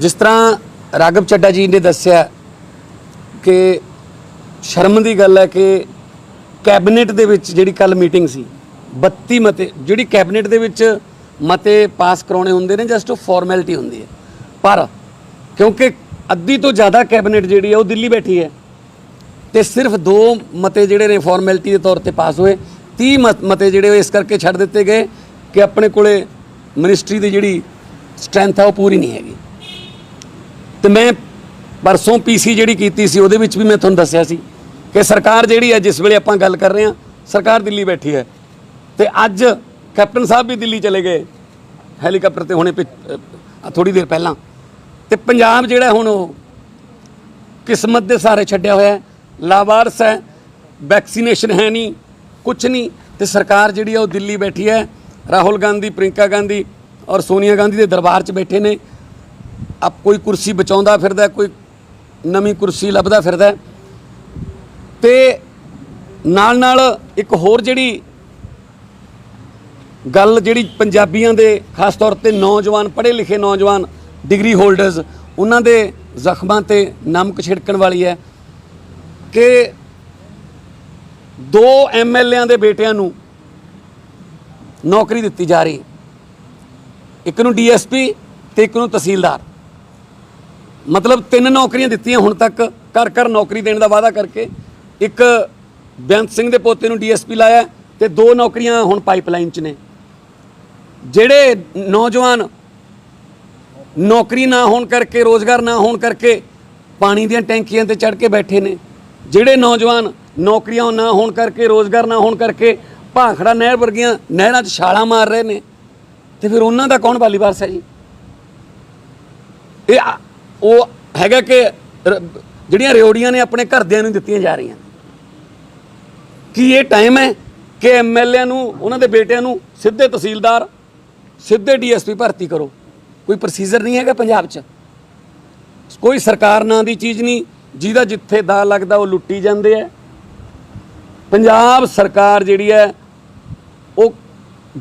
जिस तरह राघव चड्डा जी ने दस्या कि शर्म की गल है कि कैबिनेट दे विच जिहड़ी कल मीटिंग सी 32 मते जिहड़ी कैबिनेट दे विच मते पास कराने होंदे ने जस्ट फॉर्मैलिटी होंदी है, पर क्योंकि अद्धी तो ज़्यादा कैबिनेट जिहड़ी है वो दिल्ली बैठी है तो सिर्फ 2 मते जिहड़े ने फॉर्मैलिटी के तौर पर पास हुए, 30 मते जिहड़े इस करके छड्ड दिते गए कि अपने कोले मिनिस्ट्री की जिहड़ी स्ट्रैंथ है वो पूरी नहीं हैगी। तो मैं परसों पीसी जिहड़ी कीती सी उहदे विच भी मैं तुहानूं दस्सिया सी कि सरकार जिहड़ी है जिस वेले आपां गल कर रहे हैं सरकार दिल्ली बैठी है तो अज कैप्टन साहब भी दिल्ली चले गए हैलीकॉप्टर ते हुणे थोड़ी देर पहलां तो पंजाब जिहड़ा हुण किस्मत के सहारे छड्डिया होया है, लावारस है, वैक्सीनेशन है नहीं, कुछ नहीं, तो सरकार जिहड़ी है वो दिल्ली बैठी है। राहुल गांधी, प्रियंका गांधी और सोनिया गांधी के दरबार च बैठे ने। अब कोई कुर्सी बचाउंदा फिरदा, कोई नवीं कुर्सी लभदा फिरदा ते नाल नाल एक होर जिहड़ी गल जिहड़ी पंजाबियां दे खास तौर पर नौजवान पढ़े लिखे नौजवान डिग्री होल्डर्स उन्हां दे जख्मां ते नमक छिड़कण वाली है कि 2 MLA दे बेटियां नूं नौकरी दित्ती जा रही, एक नूं DSP ते एक नूं तहसीलदार, मतलब 3 नौकरियां दित्तियां हुण तक घर घर नौकरी देने का वादा करके। एक बेअंत सिंह दे पोते नूं DSP लाया ते 2 नौकरियां हुण पाइपलाइन च ने। जिहड़े नौजवान नौकरी ना होने करके रोज़गार ना होने करके पानी दियां टैंकियां ते चढ़ के बैठे ने, जिहड़े नौजवान नौकरियां ना होने करके रोज़गार ना होने करके भाखड़ा नहर वर्गियां नहरां 'च छालां मार रहे ने, तो फिर उन्हां दा कौन बाली वारस है जी? ये वो हैगा कि जिहड़ियां रेवड़ियां ने अपने घरदियां नूं दित्तियां जा रही कि ये टाइम है कि MLA नूं उन्हां दे बेटियां नूं सीधे तहसीलदार सीधे DSP भर्ती करो? कोई प्रोसीजर नहीं है पंजाब च, कोई सरकार नां दी चीज़ नहीं, जिहदा जिथे दा लगदा वो लुट्टी जांदे है। पंजाब सरकार जिहड़ी है वो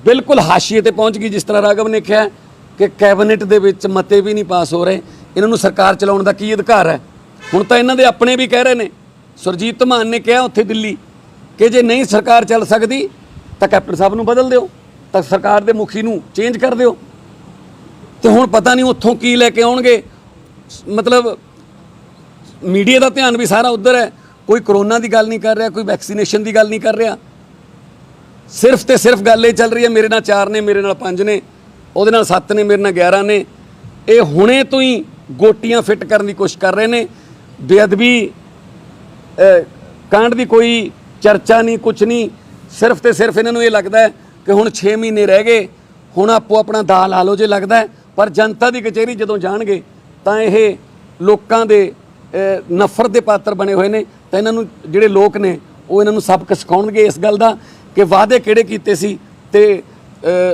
बिल्कुल हाशिए ते पहुँच गई। जिस तरह राघव ने कहा कि कैबिनेट दे विच मते भी नहीं पास हो रहे, इन्हां नूं सरकार चलाउण दा की अधिकार है? हुण तां इन्हां दे अपने भी कह रहे ने, सुरजीत धमान ने कहा उत्थे दिल्ली कि जे नहीं सरकार चल सकती तो कैप्टन साहब नूं बदल दिओ, तो सरकार के मुखी नूं चेंज कर दिओ। तो हुण पता नहीं उत्थों की लैके आउणगे, मतलब मीडिया का ध्यान भी सारा उधर है। कोई कोरोना की गल नहीं कर रहा, कोई वैक्सीनेशन की गल नहीं कर रहा, सिर्फ तो सिर्फ गल ये चल रही है मेरे नाल 4 ने, मेरे नाल 5 ने, उहदे नाल 7 ने, मेरे नाल 11 ने। ये हुणे तो ही गोटियां फिट करने की कोशिश कर रहे हैं। बेअदबी कांड की कोई चर्चा नहीं, कुछ नहीं, सिर्फ तो सिर्फ इन्होंने ये लगता है कि हुण 6 महीने रह गए, हुण आपो अपना दा ला लो जे लगता है। पर जनता की कचहरी जदों जाणगे तां ये लोकां दे नफरत के पात्र बने हुए हैं। तो इन्हों जिहड़े लोग ने वो इन्हों सबक सिखाउणगे इस गल का कि वादे किहड़े कीते सी ते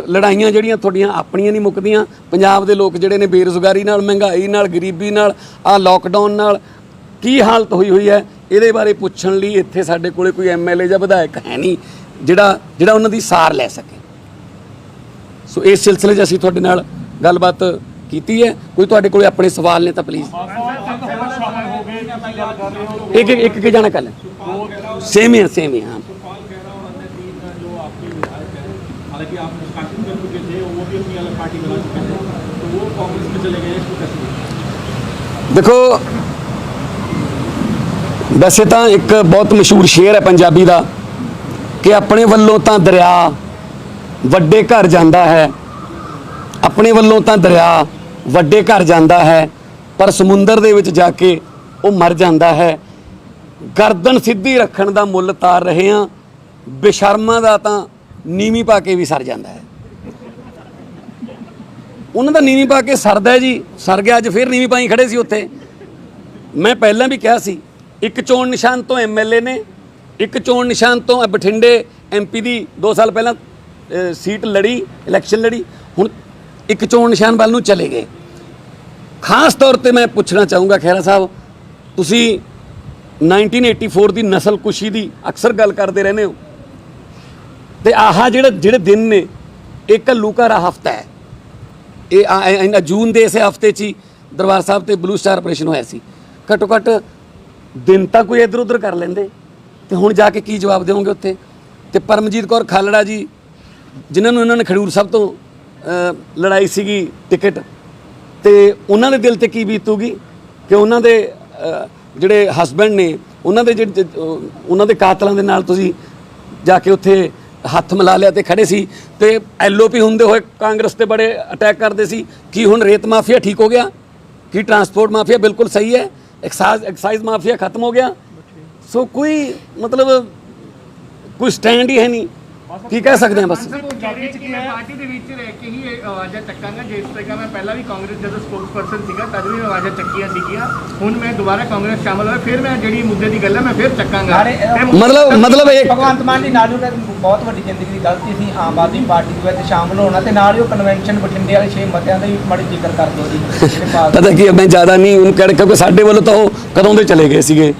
लड़ाइयां जिहड़ियां तुहाडीआं अपणियां नहीं मुकदियां। पंजाब दे लोग जिहड़े ने बेरोज़गारी नाल, महंगाई नाल, गरीबी नाल, आ लॉकडाउन नाल की हालत हुई हुई है, इहदे बारे पुछण लई इत्थे साडे कोले कोई MLA ਜਾਂ विधायक है नहीं ਜਿਹੜਾ ਉਹਨਾਂ ਦੀ ਸਾਰ ਲੈ सके। सो इस सिलसिले 'ਚ ਅਸੀਂ ਤੁਹਾਡੇ ਨਾਲ ਗੱਲਬਾਤ ਕੀਤੀ है। कोई ਤੁਹਾਡੇ ਕੋਲੇ ਆਪਣੇ ਸਵਾਲ ਨੇ ਤਾਂ प्लीज़ एक जाना कल सेम ही हाँ। देखो वैसे तो एक बहुत मशहूर शेर है पंजाबी का कि अपने वल्लों तो दरिया वड्डे घर जाता है, अपने वल्लों तो दरिया वड्डे घर जाता है, पर समुंदर दे विच जाके वो मर जाता है। गर्दन सीधी रखण दा मुल तार रहे हैं, बेशर्मा दा तां नीवी पा के भी सर जाता है। उन्हों का नीवी पा के सरदा है जी, सर गया। अज फिर नीवी पाई खड़े सी उत्थे। मैं पहले भी कहा सी, एक चोण निशान तो MLA ने, एक चोण निशान तो बठिंडे MP की 2 साल पहला सीट लड़ी, इलैक्शन लड़ी, हुण एक चोण निशान वाल नूं चले गए। खास तौर पर मैं पूछना चाहूँगा खैरा साहब, तुसी 1984 की नस्लकुशी की अक्सर गल करते रहने हो, तो आह जिहड़े दिन ने एक घल्लू घारा हफ्ता है, ये जून के इस हफ्ते च ਦਰਬਾਰ ਸਾਹਿਬ ਤੇ ਬਲੂ ਸਟਾਰ ਆਪਰੇਸ਼ਨ ਹੋਇਆ ਸੀ, ਘੱਟੋ ਘੱਟ ਦਿਨ ਤਾਂ ਕੋਈ ਇੱਧਰ ਉੱਧਰ ਕਰ ਲੈਂਦੇ, ਤੇ ਹੁਣ ਜਾ ਕੇ ਕੀ ਜਵਾਬ ਦੇਵੋਗੇ ਉੱਥੇ। ਤੇ ਪਰਮਜੀਤ ਕੌਰ ਖਾਲੜਾ ਜੀ ਜਿਨ੍ਹਾਂ ਨੂੰ ਇਹਨਾਂ ਨੇ ਖਡੂਰ ਸਾਹਿਬ ਤੋਂ ਲੜਾਈ ਸੀਗੀ ਟਿਕਟ, ਤੇ ਉਹਨਾਂ ਦੇ ਦਿਲ ਤੇ ਕੀ ਬੀਤੂਗੀ ਕਿ ਉਹਨਾਂ ਦੇ ਜਿਹੜੇ ਹਸਬੈਂਡ ਨੇ ਉਹਨਾਂ ਦੇ ਜਿਹੜੇ ਉਹਨਾਂ ਦੇ ਕਾਤਲਾਂ ਦੇ ਨਾਲ ਤੁਸੀਂ ਜਾ ਕੇ ਉੱਥੇ ਹੱਥ ਮਿਲਾ ਲਿਆ ਤੇ ਖੜੇ ਸੀ, ਤੇ ਐਲਓਪੀ ਹੁੰਦੇ ਹੋਏ ਕਾਂਗਰਸ ਤੇ ਬੜੇ ਅਟੈਕ ਕਰਦੇ ਸੀ। ਕੀ ਹੁਣ ਰੇਤ ਮਾਫੀਆ ਠੀਕ ਹੋ ਗਿਆ? ਕੀ ਟਰਾਂਸਪੋਰਟ ਮਾਫੀਆ ਬਿਲਕੁਲ ਸਹੀ ਹੈ? ਐਕਸਾਈਜ਼ ਮਾਫੀਆ ਖਤਮ ਹੋ ਗਿਆ? ਸੋ ਕੋਈ ਮਤਲਬ ਕੋਈ ਸਟੈਂਡ ਹੀ ਹੈ ਨਹੀਂ, ਕੀ ਕਹਿ ਸਕਦੇ ਹਾਂ ਬਸ। ਪਾਰਟੀ ਦੇ ਵਿੱਚ ਰਹਿ ਕੇ ਹੀ ਆਵਾਜ਼ਾਂ ਚੱਕਾਂਗਾ, ਜਿਸ ਤਰ੍ਹਾਂ ਮੈਂ ਪਹਿਲਾਂ ਵੀ ਕਾਂਗਰਸ ਜਦੋਂ ਸਪੋਕਸਪਰਸਨ ਸੀਗਾ ਤਦ ਵੀ ਆਵਾਜ਼ਾਂ ਚੱਕੀਆਂ ਸੀਗੀਆਂ, ਹੁਣ ਮੈਂ ਦੁਬਾਰਾ ਕਾਂਗਰਸ ਸ਼ਾਮਲ ਹੋਇਆ, ਫਿਰ ਮੈਂ ਜਿਹੜੀ ਮੁੱਦੇ ਦੀ ਗੱਲ ਹੈ ਮੈਂ ਫਿਰ ਚੱਕਾਂਗਾ। ਮਤਲਬ ਇਹ ਭਗਵੰਤ ਮਾਨ ਦੀ ਨਾਲ ਬਹੁਤ ਵੱਡੀ ਜ਼ਿੰਦਗੀ ਦੀ ਗਲਤੀ ਸੀ ਆਮ ਆਦਮੀ ਪਾਰਟੀ ਦੇ ਵਿੱਚ ਸ਼ਾਮਲ ਹੋਣਾ, ਤੇ ਨਾਲ ਹੀ ਉਹ ਕਨਵੈਨਸ਼ਨ ਬਠਿੰਡੇ ਵਾਲੇ 6 ਮਤਿਆਂ ਦਾ ਵੀ ਮਾੜੀ ਜ਼ਿਕਰ ਕਰ ਦਿਓ ਜੀ। ਪਤਾ ਕੀ ਮੈਂ ਜ਼ਿਆਦਾ ਨਹੀਂ ਉਹਨੂੰ ਕਹਿ, ਕਿਉਂਕਿ ਸਾਡੇ ਵੱਲੋਂ ਤਾਂ ਉਹ ਕਦੋਂ ਦੇ ਚਲੇ ਗਏ ਸੀਗੇ।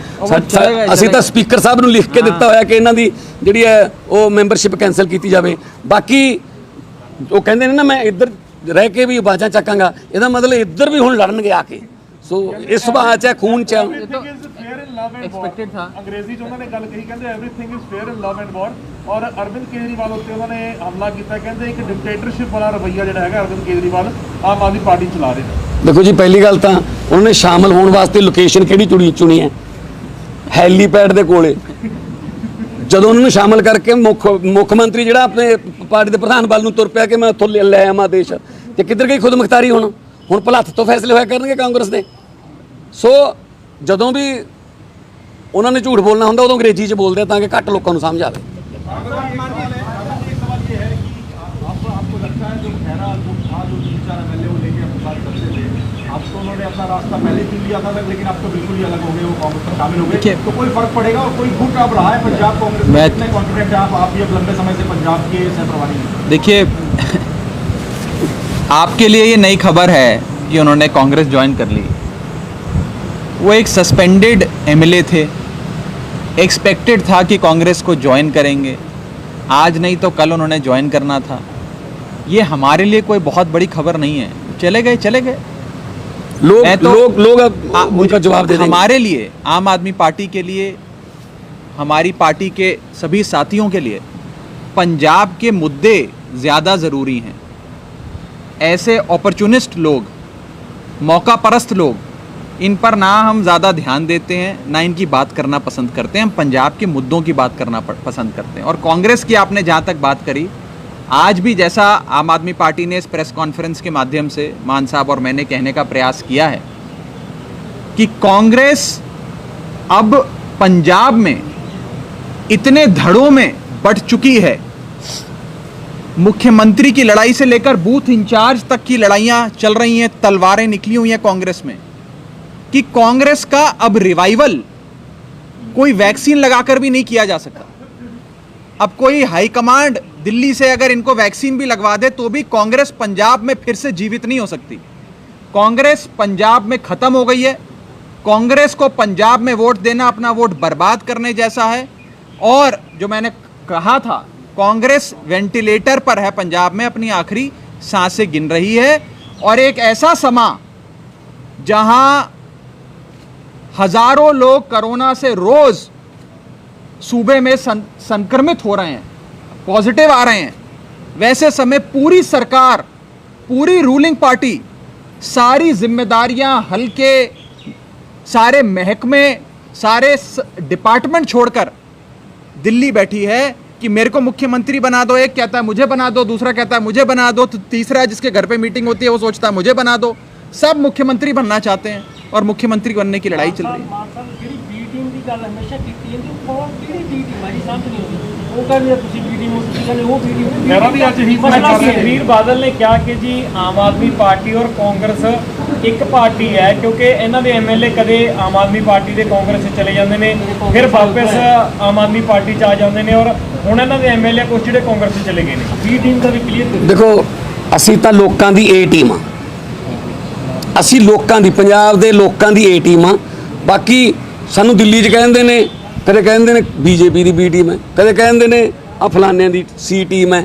ਅਸੀਂ ਤਾਂ ਸਪੀਕਰ ਸਾਹਿਬ ਨੂੰ ਲਿਖ ਕੇ ਦਿੱਤਾ ਹੋਇਆ ਕਿ ਇਹਨਾਂ ਦੀ ਜਿਹੜੀ ਹੈ ਉਹ ਮੈਂਬਰਸ਼ਿਪ ਕੈਂਸਲ ਕੀਤੀ ਜਾਵੇ। ਬਾਕੀ ਉਹ ਕਹਿੰਦੇ ਨੇ ਨਾ ਮੈਂ ਇੱਧਰ ਰਹਿ ਕੇ ਵੀ ਆਵਾਜ਼ਾਂ ਚੱਕਾਂਗਾ, ਇਹਦਾ ਮਤਲਬ ਇੱਧਰ ਵੀ ਹੁਣ ਲੜਨਗੇ ਆ ਕੇ। ਸੋ ਇਸ ਸੁਭਾਅ 'ਚ ਖੂਨ 'ਚ ਐਕਸਪੈਕਟਡ था। ਅੰਗਰੇਜ਼ੀ 'ਚ ਉਹਨਾਂ ਨੇ ਗੱਲ ਕਹੀ, ਕਹਿੰਦੇ everything is fair in love and war. ਔਰ ਅਰਵਿੰਦ ਕੇਜਰੀਵਾਲ ਉੱਤੇ ਉਹਨਾਂ ਨੇ ਹਮਲਾ ਕੀਤਾ, ਕਹਿੰਦੇ ਇੱਕ ਡਿਕਟੇਟਰਸ਼ਿਪ ਵਾਲਾ ਰਵੱਈਆ ਜਿਹੜਾ ਹੈਗਾ ਅਰਵਿੰਦ ਕੇਜਰੀਵਾਲ ਆਮ ਆਦਮੀ ਪਾਰਟੀ ਚਲਾ ਰਹੇ ਨੇ। ਦੇਖੋ ਜੀ, ਪਹਿਲੀ ਗੱਲ ਤਾਂ ਉਹਨਾਂ ਨੇ ਸ਼ਾਮਲ ਹੋਣ ਵਾਸਤੇ ਲੋਕੇਸ਼ਨ ਕਿਹੜੀ ਚੁਣੀ ਹੈ? ਹੈਲੀਪੈਡ ਦੇ ਕੋਲੇ। ਜਦੋਂ ਉਹਨਾਂ ਨੂੰ ਸ਼ਾਮਲ ਕਰਕੇ ਮੁੱਖ ਮੰਤਰੀ ਜਿਹੜਾ ਆਪਣੇ ਪਾਰਟੀ ਦੇ ਪ੍ਰਧਾਨ ਵੱਲ ਨੂੰ ਤੁਰ ਪਿਆ ਕਿ ਮੈਂ ਉੱਥੋਂ ਲੈ ਆਵਾਂ ਦੇਸ਼, ਤੇ ਕਿੱਧਰ ਗਈ ਖੁਦ ਮੁਖਤਾਰੀ? ਹੁਣ ਭਲੱਥ ਤੋਂ ਫੈਸਲੇ ਹੋਇਆ ਕਰਨਗੇ ਕਾਂਗਰਸ ਦੇ। ਸੋ ਜਦੋਂ ਵੀ ਉਹਨਾਂ ਨੇ ਝੂਠ ਬੋਲਣਾ ਹੁੰਦਾ ਉਦੋਂ ਅੰਗਰੇਜ਼ੀ 'ਚ ਬੋਲਦੇ ਆ ਤਾਂ ਕਿ ਘੱਟ ਲੋਕਾਂ ਨੂੰ ਸਮਝ ਆਵੇ। उन्होंने अपना रास्ता पहले चुन लिया था, लेकिन अब तो बिल्कुल ही अलग हो गए, वो कांग्रेस में शामिल हो गए, तो कोई फर्क पड़ेगा? और कोई गुट अब रहा है पंजाब कांग्रेस में? कितने कॉन्फिडेंट है आप भी अब लंबे समय से पंजाब के सहप्रवानी हैं? देखिए, आपके लिए ये नई खबर है कि उन्होंने कांग्रेस ज्वाइन कर ली। वो एक सस्पेंडेड एमएलए थे, एक्सपेक्टेड था कि कांग्रेस को ज्वाइन करेंगे, आज नहीं तो कल उन्होंने ज्वाइन करना था। ये हमारे लिए कोई बहुत बड़ी खबर नहीं है, चले गए। लोग अब उनका जवाब दे देंगे। हमारे लिए, आम आदमी पार्टी के लिए, हमारी पार्टी के सभी साथियों के लिए पंजाब के मुद्दे ज़्यादा ज़रूरी हैं। ऐसे अपॉर्चुनिस्ट लोग, मौका परस्त लोग, इन पर ना हम ज़्यादा ध्यान देते हैं, ना इनकी बात करना पसंद करते हैं। हम पंजाब के मुद्दों की बात करना पसंद करते हैं। और कांग्रेस की आपने जहाँ तक बात करी, आज भी जैसा आम आदमी पार्टी ने इस प्रेस कॉन्फ्रेंस के माध्यम से मान साहब और मैंने कहने का प्रयास किया है कि कांग्रेस अब पंजाब में इतने धड़ों में बंट चुकी है, मुख्यमंत्री की लड़ाई से लेकर बूथ इंचार्ज तक की लड़ाइयां चल रही हैं, तलवारें निकली हुई हैं कांग्रेस में, कि कांग्रेस का अब रिवाइवल कोई वैक्सीन लगाकर भी नहीं किया जा सकता। अब कोई हाईकमांड दिल्ली से अगर इनको वैक्सीन भी लगवा दे तो भी कांग्रेस पंजाब में फिर से जीवित नहीं हो सकती। कांग्रेस पंजाब में खत्म हो गई है। कांग्रेस को पंजाब में वोट देना अपना वोट बर्बाद करने जैसा है। और जो मैंने कहा था, कांग्रेस वेंटिलेटर पर है पंजाब में, अपनी आखिरी सांसें गिन रही है। और एक ऐसा समा जहां हजारों लोग कोरोना से रोज सूबे में संक्रमित हो रहे हैं, पॉजिटिव आ रहे हैं, वैसे समय पूरी सरकार, पूरी रूलिंग पार्टी सारी जिम्मेदारियां हल्के, सारे महकमे, सारे डिपार्टमेंट छोड़कर दिल्ली बैठी है कि मेरे को मुख्यमंत्री बना दो। एक कहता है मुझे बना दो, दूसरा कहता है मुझे बना दो, तो तीसरा जिसके घर पे मीटिंग होती है वो सोचता है मुझे बना दो। सब मुख्यमंत्री बनना चाहते हैं और मुख्यमंत्री बनने की लड़ाई चल रही है। सुखबीर बादल ने कहा कि जी आम आदमी पार्टी और कांग्रेस एक पार्टी है, क्योंकि इन्हों के एमएलए कदे आम आदमी पार्टी के कांग्रेस से चले जाते हैं, फिर वापस आम आदमी पार्टी च आ जाते हैं, और हुण इन्हों के एमएलए कुछ जो कांग्रेस से चले गए हैं। बी टीम का भी क्लीयर देखो, असी तो लोगों की ए टीम आ, असी लोगों की, पंजाब के लोगों की ए टीम आ। बाकी सानू दिल्ली च कहते हैं, कदे कहते हैं बीजेपी की बी टीम है, कदे कहते हैं आ फलाने की सी टीम है।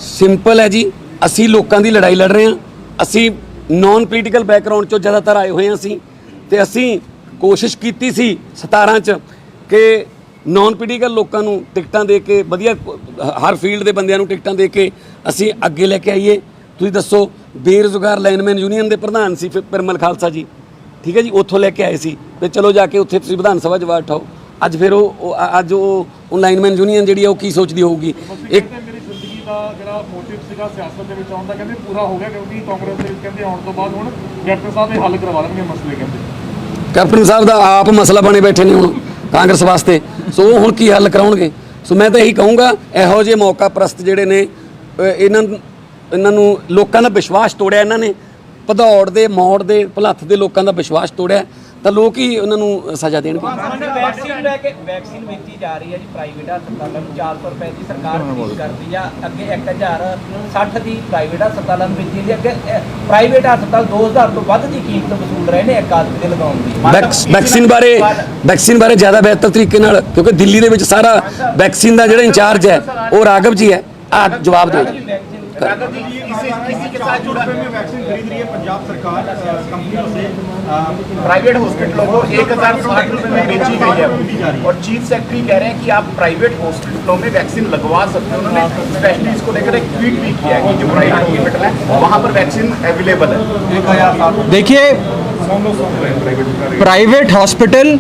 सिंपल है जी, असी लोगों की लड़ाई लड़ रहे हैं। असी ਨੌਨ ਪੋਲੀਟੀਕਲ ਬੈਕਗ੍ਰਾਉਂਡ ਚੋਂ ਜ਼ਿਆਦਾਤਰ ਆਏ ਹੋਏ ਹਾਂ ਅਸੀਂ, ਤੇ ਅਸੀਂ ਕੋਸ਼ਿਸ਼ ਕੀਤੀ ਸੀ 17 ਚ ਕਿ ਨੌਨ ਪੋਲੀਟੀਕਲ ਲੋਕਾਂ ਨੂੰ ਟਿਕਟਾਂ ਦੇ ਕੇ ਵਧੀਆ ਹਰ ਫੀਲਡ ਦੇ ਬੰਦਿਆਂ ਨੂੰ ਟਿਕਟਾਂ ਦੇ ਕੇ ਅਸੀਂ ਅੱਗੇ ਲੈ ਕੇ ਆਈਏ। ਤੁਸੀਂ ਦੱਸੋ, ਬੇਰੁਜ਼ਗਾਰ ਲਾਈਨਮੈਨ ਯੂਨੀਅਨ ਦੇ ਪ੍ਰਧਾਨ ਸੀ ਪਿਰਮਲ ਖਾਲਸਾ ਜੀ, ਠੀਕ ਹੈ ਜੀ, ਉੱਥੋਂ ਲੈ ਕੇ ਆਏ ਸੀ ਤੇ ਚਲੋ ਜਾ ਕੇ ਉੱਥੇ ਤੁਸੀਂ ਵਿਧਾਨ ਸਭਾ 'ਚ ਆਵਾਜ਼ ਉਠਾਓ। ਅੱਜ ਫਿਰ ਅੱਜ ਉਹ ਲਾਈਨਮੈਨ ਯੂਨੀਅਨ ਜਿਹੜੀ ਆ ਉਹ ਕੀ ਸੋਚਦੀ ਹੋਊਗੀ। ਇੱਕ ਮੇਰੀ ਜ਼ਿੰਦਗੀ ਦਾ ਜਿਹੜਾ ਮੋਟਿਵ ਸੀਗਾ ਸਿਆਸਤ ਦੇ ਵਿੱਚ ਆਉਣ ਦਾ, ਕਹਿੰਦੇ ਪੂਰਾ ਹੋ ਗਿਆ, ਕਿਉਂਕਿ ਕਾਂਗਰਸ ਦੇ ਵਿੱਚ ਕਹਿੰਦੇ ਆਉਣ ਤੋਂ ਬਾਅਦ ਹੁਣ ਕੈਪਟਨ ਸਾਹਿਬ ਇਹ ਹੱਲ ਕਰਵਾ ਦੇਣਗੇ ਮਸਲੇ। ਕਹਿੰਦੇ ਕੈਪਟਨ ਸਾਹਿਬ ਦਾ ਆਪ ਮਸਲਾ ਬਣੇ ਬੈਠੇ ਨੇ ਹੁਣ ਕਾਂਗਰਸ ਵਾਸਤੇ, ਸੋ ਉਹ ਹੁਣ ਕੀ ਹੱਲ ਕਰਾਉਣਗੇ। ਸੋ ਮੈਂ ਤਾਂ ਇਹੀ ਕਹੂੰਗਾ, ਇਹੋ ਜਿਹੇ ਮੌਕਾ ਪ੍ਰਸਤ ਜਿਹੜੇ ਨੇ ਇਹਨਾਂ ਨੂੰ ਲੋਕਾਂ ਦਾ ਵਿਸ਼ਵਾਸ ਤੋੜਿਆ, ਇਹਨਾਂ ਨੇ ਭਦੌੜ ਦੇ ਮੌੜ ਦੇ ਭਲੱਥ ਦੇ ਲੋਕਾਂ ਦਾ ਵਿਸ਼ਵਾਸ ਤੋੜਿਆ, ਤਾਂ ਲੋਕ ਹੀ ਉਹਨਾਂ ਨੂੰ ਸਜ਼ਾ ਦੇਣਗੇ। ਵੈਕਸੀਨ ਲੈ ਕੇ ਵੈਕਸੀਨ ਵੇਚੀ ਜਾ ਰਹੀ ਹੈ ਜੀ ਪ੍ਰਾਈਵੇਟ ਹਸਪਤਾਲਾਂ ਨੂੰ, 400 ਰੁਪਏ ਦੀ ਸਰਕਾਰ ਫੀਸ ਕਰਦੀ ਆ, ਅੱਗੇ 1060 ਦੀ ਪ੍ਰਾਈਵੇਟ ਹਸਪਤਾਲਾਂ ਨੂੰ ਵੇਚੀ ਦੀ, ਅੱਗੇ ਪ੍ਰਾਈਵੇਟ ਹਸਪਤਾਲ 2000 ਤੋਂ ਵੱਧ ਦੀ ਕੀਮਤ ਵਸੂਲ ਰਹੇ ਨੇ ਇੱਕ ਆਦਮੀ ਦੇ ਲਗਾਉਣ ਦੀ। ਵੈਕਸੀਨ ਬਾਰੇ ਜ਼ਿਆਦਾ ਬਿਹਤਰ ਤਰੀਕੇ ਨਾਲ, ਕਿਉਂਕਿ ਦਿੱਲੀ ਦੇ ਵਿੱਚ ਸਾਰਾ ਵੈਕਸੀਨ ਦਾ ਜਿਹੜਾ ਇੰਚਾਰਜ ਹੈ ਉਹ ਰਾਘਵ ਜੀ ਹੈ, ਆ ਜਵਾਬ ਦਿਓ। राघव जी, इसी के साथ जुड़ा में वैक्सीन खरीद रही है पंजाब सरकार कंपनियों से, प्राइवेट हॉस्पिटलों को 1060 रुपए में बेची गई है और चीफ सेक्रेटरी कह रहे हैं कि आप प्राइवेट हॉस्पिटलों में वैक्सीन लगवा सकते हैं। उन्होंने स्पेशली इसको लेकर एक ट्वीट भी किया है कि जो प्राइवेट हॉस्पिटल है वहाँ पर वैक्सीन अवेलेबल है। देखिए, प्राइवेट हॉस्पिटल,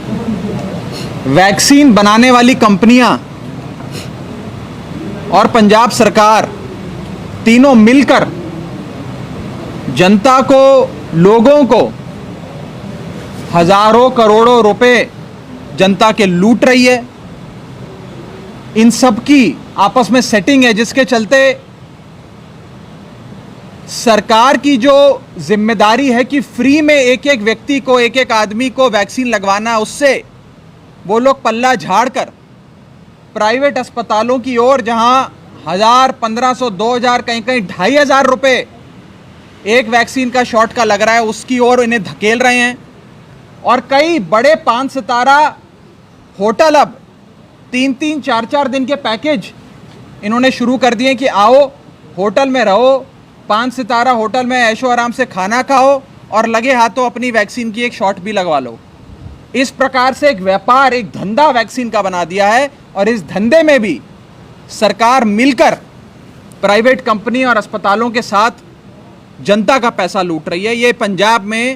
वैक्सीन बनाने वाली कंपनियां और पंजाब सरकार तीनों मिलकर जनता को, लोगों को हजारों करोड़ों रुपए जनता के लूट रही है। इन सब की आपस में सेटिंग है, जिसके चलते सरकार की जो जिम्मेदारी है कि फ्री में एक एक व्यक्ति को, एक एक आदमी को वैक्सीन लगवाना, उससे वो लोग पल्ला झाड़कर प्राइवेट अस्पतालों की ओर, जहां 1000, 1500, 2000, कहीं कहीं 2500 रुपए एक वैक्सीन का शॉट का लग रहा है, उसकी ओर इन्हें धकेल रहे हैं। और कई बड़े 5 सितारा होटल अब 3-3, 4-4 दिन के पैकेज इन्होंने शुरू कर दिए कि आओ होटल में रहो, 5 सितारा होटल में ऐशो आराम से खाना खाओ और लगे हाथों अपनी वैक्सीन की एक शॉट भी लगवा लो। इस प्रकार से एक व्यापार, एक धंधा वैक्सीन का बना दिया है, और इस धंधे में भी सरकार मिलकर प्राइवेट कंपनी और अस्पतालों के साथ जनता का पैसा लूट रही है। ये पंजाब में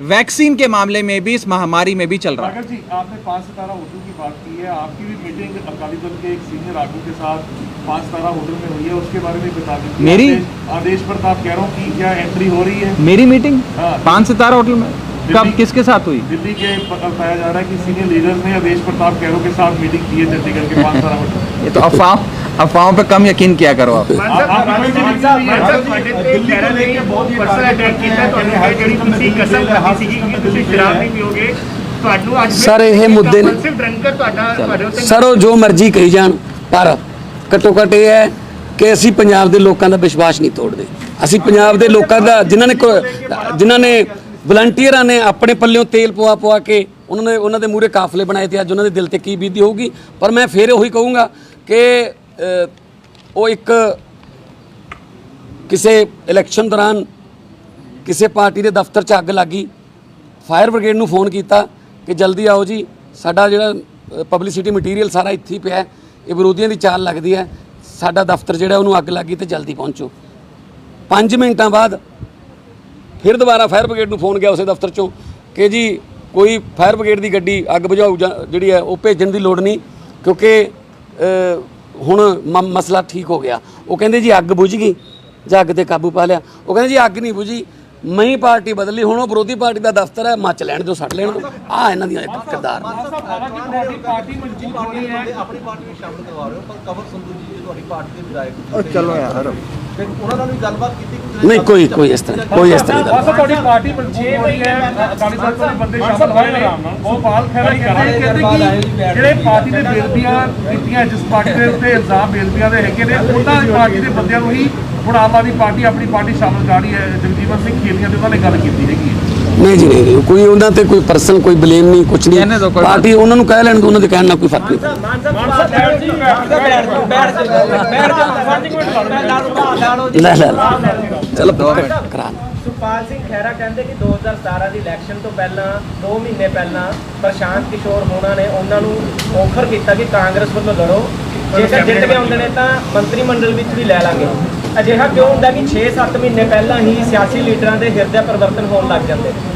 वैक्सीन के मामले में भी, इस महामारी में भी चल रहा है। राघव जी, आपने 5 सितारा होटल की बात की है, आपकी भी मीटिंग अकाली दल के एक सीनियर आगू के साथ 5 सितारा होटल में हुई है, उसके बारे में बता दीजिए। मेरी आदेश प्रताप कह रहा हूँ कि क्या एंट्री हो रही है? मेरी मीटिंग हाँ। 5 सितारा होटल में कब, किसके साथ हुई? दिल्ली के बताया जा रहा है कि सीनियर लीडर ने आदेश प्रताप कैरो के साथ मीटिंग की है चंडीगढ़ के 5 सितारा होटल। ये तो अफवाहों पे कम यकीन किया करो आप। ਸਰ ਇਹ ਮੁੱਦੇ ਨੇ ਸਰ, ਉਹ ਜੋ ਮਰਜ਼ੀ ਕਹੀ ਜਾਣ, ਪਰ ਘੱਟੋ ਘੱਟ ਇਹ ਹੈ ਕਿ ਅਸੀਂ ਪੰਜਾਬ ਦੇ ਲੋਕਾਂ ਦਾ ਵਿਸ਼ਵਾਸ ਨਹੀਂ ਤੋੜਦੇ। ਅਸੀਂ ਪੰਜਾਬ ਦੇ ਲੋਕਾਂ ਦਾ, ਜਿਨ੍ਹਾਂ ਨੇ ਵਲੰਟੀਅਰਾਂ ਨੇ ਆਪਣੇ ਪੱਲਿਓਂ ਤੇਲ ਪਵਾ ਕੇ ਉਹਨਾਂ ਦੇ ਮੂਹਰੇ ਕਾਫਲੇ ਬਣਾਏ ਤੇ ਅੱਜ ਉਹਨਾਂ ਦੇ ਦਿਲ ਤੇ ਕੀ ਬੀਤੀ ਹੋਊਗੀ। ਪਰ ਮੈਂ ਫਿਰ ਉਹੀ ਕਹੂੰਗਾ ਕਿ ਉਹ ਇੱਕ ਕਿਸੇ ਇਲੈਕਸ਼ਨ ਦੌਰਾਨ ਕਿਸੇ ਪਾਰਟੀ ਦੇ ਦਫ਼ਤਰ 'ਚ ਅੱਗ ਲੱਗੀ, ਫਾਇਰ ਬ੍ਰਿਗੇਡ ਨੂੰ ਫੋਨ ਕੀਤਾ ਕਿ ਜਲਦੀ ਆਓ ਜੀ, ਸਾਡਾ ਜਿਹੜਾ ਪਬਲਿਸਿਟੀ ਮਟੀਰੀਅਲ ਸਾਰਾ ਇੱਥੇ ਹੀ ਪਿਆ, ਇਹ ਵਿਰੋਧੀਆਂ ਦੀ ਚਾਲ ਲੱਗਦੀ ਹੈ, ਸਾਡਾ ਦਫ਼ਤਰ ਜਿਹੜਾ ਉਹਨੂੰ ਅੱਗ ਲੱਗੀ ਤੇ ਜਲਦੀ ਪਹੁੰਚੋ। 5 ਮਿੰਟਾਂ ਬਾਅਦ ਫਿਰ ਦੁਬਾਰਾ ਫਾਇਰ ਬ੍ਰਿਗੇਡ ਨੂੰ ਫੋਨ ਗਿਆ ਉਸੇ ਦਫ਼ਤਰ 'ਚੋਂ ਕਿ ਜੀ ਕੋਈ ਫਾਇਰ ਬ੍ਰਿਗੇਡ ਦੀ ਗੱਡੀ ਅੱਗ ਬੁਝਾਊ ਜਿਹੜੀ ਹੈ ਉਹ ਭੇਜਣ ਦੀ ਲੋੜ ਨਹੀਂ, ਕਿਉਂਕਿ ਹੁਣ ਮਸਲਾ ਠੀਕ ਹੋ ਗਿਆ। ਉਹ ਕਹਿੰਦੇ ਜੀ ਅੱਗ ਬੁਝ ਗਈ ਜਾਂ ਅੱਗ 'ਤੇ ਕਾਬੂ ਪਾ ਲਿਆ। ਉਹ ਕਹਿੰਦੇ ਜੀ ਅੱਗ ਨਹੀਂ ਬੁਝੀ, ਮੈਂ ਹੀ ਪਾਰਟੀ ਬਦਲੀ, ਹੁਣ ਉਹ ਵਿਰੋਧੀ ਪਾਰਟੀ ਦਾ ਦਫ਼ਤਰ ਹੈ, ਮੱਚ ਲੈਣ ਦਿਓ, ਸੱਟ ਲੈਣ ਦਿਓ। ਆਹ ਇਹਨਾਂ ਦੀਆਂ ਕਿਰਦਾਰ चलो यार, ਨਹੀਂ ਕੋਈ ਇਸ ਤਰ੍ਹਾਂ ਤੁਹਾਡੀ ਪਾਰਟੀ 6 ਮਹੀਨੇ ਅਕਾਲੀ ਦਲ ਤੋਂ ਬੰਦੇ ਸ਼ਾਮਲ ਹੋਏ ਨੇ। ਗੋਪਾਲ ਖਹਿਰਾ ਕਹਿੰਦੇ ਕਿ ਜਿਹੜੇ ਪਾਰਟੀ ਦੇ ਬੇਲਬੀਆਂ ਕੀਤੀਆਂ, ਜਿਸ ਪਾਰਟੀ ਦੇ ਉੱਤੇ ਇਲਜ਼ਾਮ ਬੇਲਬੀਆਂ ਦੇ ਹੈਗੇ ਨੇ, ਉਹਨਾਂ ਦੀ ਪਾਰਟੀ ਦੇ ਬੰਦਿਆਂ ਨੂੰ ਹੀ ਹੁਣ ਆਮ ਆਦਮੀ ਪਾਰਟੀ ਆਪਣੀ ਪਾਰਟੀ ਸ਼ਾਮਲ ਕਰ ਰਹੀ ਹੈ। ਜਗਜੀਵਨ ਸਿੰਘ ਖੇਲੀਆਂ ਦੇ ਉਹਨਾਂ ਨੇ ਗੱਲ ਕੀਤੀ ਹੈਗੀ। ਨਹੀਂ ਜੀ, ਨਹੀਂ, ਕੋਈ ਉਹਨਾਂ ਤੇ ਕੋਈ ਪਰਸਨਲ ਕੋਈ ਬਲੇਮ ਨਹੀਂ, ਕੁਝ ਨਹੀਂ। ਪਾਰਟੀ ਉਹਨਾਂ ਨੂੰ ਕਹਿ ਲੈਣ ਤੋਂ ਉਹਨਾਂ ਦੇ ਕਹਿਣ ਨਾਲ ਕੋਈ ਫਰਕ ਨਹੀਂ। ਲੈ ਚਲੋ ਕਰਾ ਸੁਖਪਾਲ ਸਿੰਘ ਖਹਿਰਾ ਕਹਿੰਦੇ ਕਿ 2017 ਦੀ ਇਲੈਕਸ਼ਨ ਤੋਂ ਪਹਿਲਾਂ 2 ਮਹੀਨੇ ਪਹਿਲਾਂ ਪ੍ਰਸ਼ਾਂਤ ਕਿਸ਼ੋਰ ਹੋਣਾ ਨੇ ਉਹਨਾਂ ਨੂੰ ਆਫਰ ਕੀਤਾ ਕਿ ਕਾਂਗਰਸ ਵੱਲੋਂ ਲੜੋ, ਜੇਕਰ ਜਿੱਤ ਕੇ ਆਉਂਦੇ ਨੇ ਤਾਂ ਮੰਤਰੀ ਮੰਡਲ ਵਿੱਚ ਵੀ ਲੈ ਲਾਂਗੇ। ਅਜਿਹਾ ਕਿਉਂ ਹੁੰਦਾ ਕਿ 6-7 ਮਹੀਨੇ ਪਹਿਲਾਂ ਹੀ ਸਿਆਸੀ ਲੀਡਰਾਂ ਦੇ ਹਿਰਦੇ ਪਰਿਵਰਤਨ ਹੋਣ ਲੱਗ ਜਾਂਦੇ ਨੇ?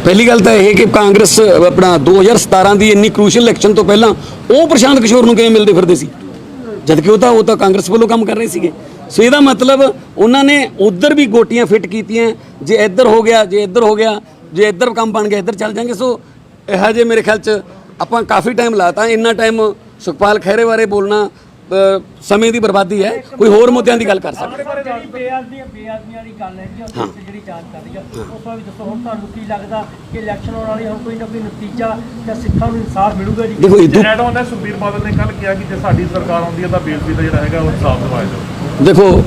ਪਹਿਲੀ ਗੱਲ ਤਾਂ ਇਹ ਕਿ ਕਾਂਗਰਸ ਆਪਣਾ 2017 ਦੀ ਇੰਨੀ ਕ੍ਰੂਸ਼ਲ ਇਲੈਕਸ਼ਨ ਤੋਂ ਪਹਿਲਾਂ ਉਹ ਪ੍ਰਸ਼ਾਂਤ ਕਿਸ਼ੋਰ ਨੂੰ ਕਿਵੇਂ ਮਿਲਦੇ ਫਿਰਦੇ ਸੀ, ਜਦਕਿ ਉਹ ਤਾਂ ਕਾਂਗਰਸ ਵੱਲੋਂ ਕੰਮ ਕਰ ਰਹੇ ਸੀਗੇ। ਸੋ ਇਹਦਾ ਮਤਲਬ ਉਹਨਾਂ ਨੇ ਉਧਰ ਵੀ ਗੋਟੀਆਂ ਫਿੱਟ ਕੀਤੀਆਂ, ਜੇ ਇੱਧਰ ਹੋ ਗਿਆ, ਜੇ ਇੱਧਰ ਹੋ ਗਿਆ, ਜੇ ਇੱਧਰ ਕੰਮ ਬਣ ਗਿਆ ਇੱਧਰ ਚੱਲ ਜਾਾਂਗੇ। ਸੋ ਇਹੋ ਜਿਹੇ ਮੇਰੇ ਖਿਆਲ 'ਚ ਆਪਾਂ ਕਾਫੀ ਟਾਈਮ ਲਾਤਾ। ਇੰਨਾ ਟਾਈਮ ਸੁਖਪਾਲ ਖਹਿਰੇ ਬਾਰੇ ਬੋਲਣਾ ਸਮੇਂ ਦੀ ਬਰਬਾਦੀ ਹੈ। ਕੋਈ ਹੋਰ ਮੁੱਦਿਆਂ ਦੀ ਗੱਲ ਕਰ ਸਕਦੇ। ਜਿਹੜੀ ਬੇਅਦਬੀਆਂ ਵਾਲੀ ਗੱਲ ਹੈ ਜੀ, ਉਹ ਜਿਹੜੀ ਜਾਂਚ ਕਰ ਰਹੀ ਹੈ, ਉਸ ਤੋਂ ਵੀ ਦੱਸੋ ਹੁਣ ਤੁਹਾਨੂੰ ਕੀ ਲੱਗਦਾ ਕਿ ਇਲੈਕਸ਼ਨ ਆਉਣ ਵਾਲੀ ਹੁਣ ਕੋਈ ਨਾ ਕੋਈ ਨਤੀਜਾ ਜਾਂ ਸਿੱਖਾਂ ਨੂੰ ਇਨਸਾਫ ਮਿਲੂਗਾ ਜੀ? ਦੇਖੋ ਜਨਰਲ ਨੇ ਸੁਖਬੀਰ ਬਾਦਲ ਨੇ ਕੱਲ ਕਿਹਾ ਕਿ ਜੇ ਸਾਡੀ ਸਰਕਾਰ ਆਉਂਦੀ ਹੈ ਤਾਂ ਬੇਅਦਬੀ ਦਾ ਜਿਹੜਾ ਹੈਗਾ ਉਹ ਇਨਸਾਫ ਦਿਵਾਇਆ ਜਾਊ। ਦੇਖੋ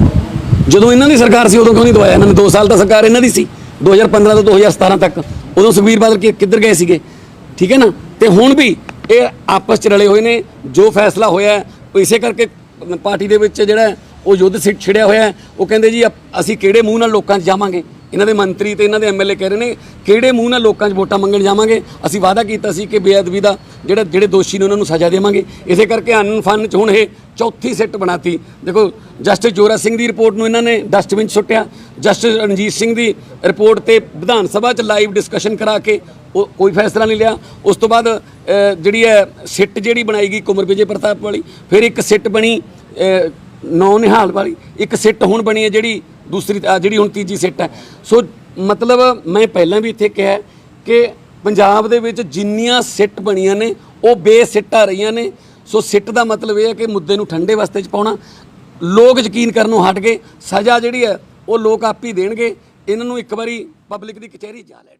ਜਦੋਂ ਇਹਨਾਂ ਦੀ ਸਰਕਾਰ ਸੀ ਉਦੋਂ ਕਿਉਂ ਨਹੀਂ ਦਵਾਇਆ ਇਹਨਾਂ ਨੇ? 2 ਸਾਲ ਤਾਂ ਸਰਕਾਰ ਇਹਨਾਂ ਦੀ ਸੀ, 2015 ਤੋਂ 2017 ਤੱਕ। ਉਦੋਂ ਸੁਖਬੀਰ ਬਾਦਲ ਕਿੱਧਰ ਗਏ ਸੀਗੇ? ਠੀਕ ਹੈ ਨਾ। ਤੇ ਹੁਣ ਵੀ ਇਹ ਆਪਸ 'ਚ ਰਲੇ ਹੋਏ ਨੇ। ਜੋ ਫੈਸਲਾ ਹੋਇਆ ਇਸੇ ਕਰਕੇ ਪਾਰਟੀ ਦੇ ਵਿੱਚ ਜਿਹੜਾ ਉਹ ਯੁੱਧ ਛਿੜਿਆ ਹੋਇਆ। ਉਹ ਕਹਿੰਦੇ ਜੀ ਅਸੀਂ ਕਿਹੜੇ ਮੂੰਹ ਨਾਲ ਲੋਕਾਂ 'ਚ ਜਾਵਾਂਗੇ। ਇਹਨਾਂ ਦੇ ਮੰਤਰੀ ਤੇ ਇਹਨਾਂ ਦੇ ਐਮਐਲਏ ਕਹਿ ਰਹੇ ਨੇ ਕਿਹੜੇ ਮੂੰਹ ਨਾਲ ਲੋਕਾਂ 'ਚ ਵੋਟਾਂ ਮੰਗਣ ਜਾਵਾਂਗੇ। ਅਸੀਂ ਵਾਅਦਾ ਕੀਤਾ ਸੀ ਕਿ ਬੇਅਦਬੀ ਦਾ ਜਿਹੜੇ ਦੋਸ਼ੀ ਨੇ ਉਹਨਾਂ ਨੂੰ ਸਜ਼ਾ ਦੇਵਾਂਗੇ। ਇਸੇ ਕਰਕੇ ਅਨਫਨ 'ਚ ਹੁਣ ਇਹ ਚੌਥੀ ਸਿੱਟ ਬਣਾਤੀ। ਦੇਖੋ ਜਸਟਿਸ ਜੋਰਾ ਸਿੰਘ ਦੀ ਰਿਪੋਰਟ ਨੂੰ ਇਹਨਾਂ ਨੇ ਡਸਟਬਿਨ 'ਚ ਸੁੱਟਿਆ। ਜਸਟਿਸ ਰਣਜੀਤ ਸਿੰਘ ਦੀ ਰਿਪੋਰਟ ਤੇ ਵਿਧਾਨ ਸਭਾ 'ਚ ਲਾਈਵ ਡਿਸਕਸ਼ਨ ਕਰਾ ਕੇ ਉਹ ਕੋਈ ਫੈਸਲਾ ਨਹੀਂ ਲਿਆ। ਉਸ ਤੋਂ ਬਾਅਦ ਜਿਹੜੀ ਹੈ ਸਿੱਟ ਜਿਹੜੀ ਬਣਾਈ ਗਈ ਕੁਮਰ ਵਿਜੇ ਪ੍ਰਤਾਪ ਵਾਲੀ, ਫਿਰ ਇੱਕ ਸਿੱਟ ਬਣੀ ਨੌ ਨਿਹਾਲ ਵਾਲੀ, ਇੱਕ ਸਿੱਟ ਹੁਣ ਬਣੀ ਹੈ ਜਿਹੜੀ ਦੂਸਰੀ ਜਿਹੜੀ ਹੁਣ ਤੀਜੀ ਸਿੱਟ ਹੈ। ਸੋ ਮਤਲਬ ਮੈਂ ਪਹਿਲਾਂ ਵੀ ਇੱਥੇ ਕਿਹਾ ਕਿ ਪੰਜਾਬ ਦੇ ਵਿੱਚ ਜਿੰਨੀਆਂ ਸਿੱਟ ਬਣੀਆਂ ਨੇ ਉਹ ਬੇਸਿੱਟ ਆ ਰਹੀਆਂ ਨੇ। ਸੋ ਸਿੱਟ ਦਾ ਮਤਲਬ ਇਹ ਹੈ ਕਿ ਮੁੱਦੇ ਨੂੰ ਠੰਡੇ ਵਾਸਤੇ 'ਚ ਪਾਉਣਾ। ਲੋਕ ਯਕੀਨ ਕਰਨੋਂ ਹਟ ਗਏ। ਸਜ਼ਾ ਜਿਹੜੀ ਹੈ ਉਹ ਲੋਕ ਆਪ ਹੀ ਦੇਣਗੇ। ਇਹਨਾਂ ਨੂੰ ਇੱਕ ਵਾਰੀ ਪਬਲਿਕ ਦੀ ਕਚਹਿਰੀ ਜਾ ਲੈਣ।